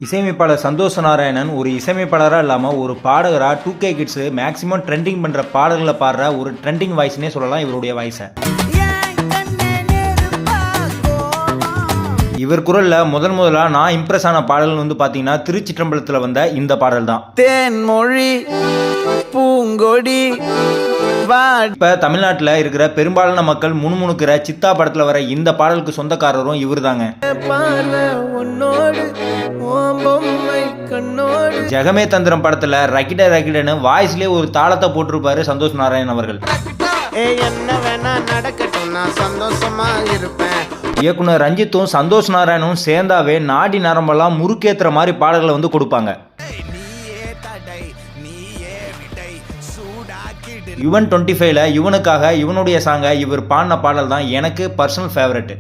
இசையமைப்பாளர் சந்தோஷ் நாராயணன் ஒரு இசையமைப்பாளராக இல்லாமல் ஒரு பாடகராக 2K கிட்ஸு மேக்ஸிமம் ட்ரெண்டிங் பண்ணுற பாடல்களை பாடுற ஒரு ட்ரெண்டிங் வாய்ஸ்னே சொல்லலாம் இவருடைய வாய்ஸை. இவர் குரலில் முதலாக நான் இம்ப்ரெஸ் ஆன பாடல்னு வந்து பார்த்தீங்கன்னா திருச்சிற்றம்பலத்தில் வந்த இந்த பாடல் தான். தேன்மொழி பூங்கொடி. இப்போ தமிழ்நாட்டில் இருக்கிற பெரும்பாலான மக்கள் முணுமுணுக்கிற சித்தா படத்தில் வர இந்த பாடலுக்கு சொந்தக்காரரும் இவர் தாங்க. ஜெகமே தந்திரம் படத்தில் ரக்கிட ரக்கிடன்னு வாய்ஸ்லேயே ஒரு தாளத்தை போட்டிருப்பாரு சந்தோஷ் நாராயணன் அவர்கள். என்ன வேணா நடக்கட்டும், நான் சந்தோஷமா இருப்பேன். இயக்குனர் ரஞ்சித்தும் சந்தோஷ் நாராயணும் சேர்ந்தாவே நாடி நரம்பெல்லாம் முறுக்கேற்றுற மாதிரி பாடல்களை வந்து கொடுப்பாங்க. யுவன் 25ல யுவனுக்காக இவனுடைய சாங்கை இவர் பாடின பாடல் தான் எனக்கு பர்சனல் ஃபேவரட்.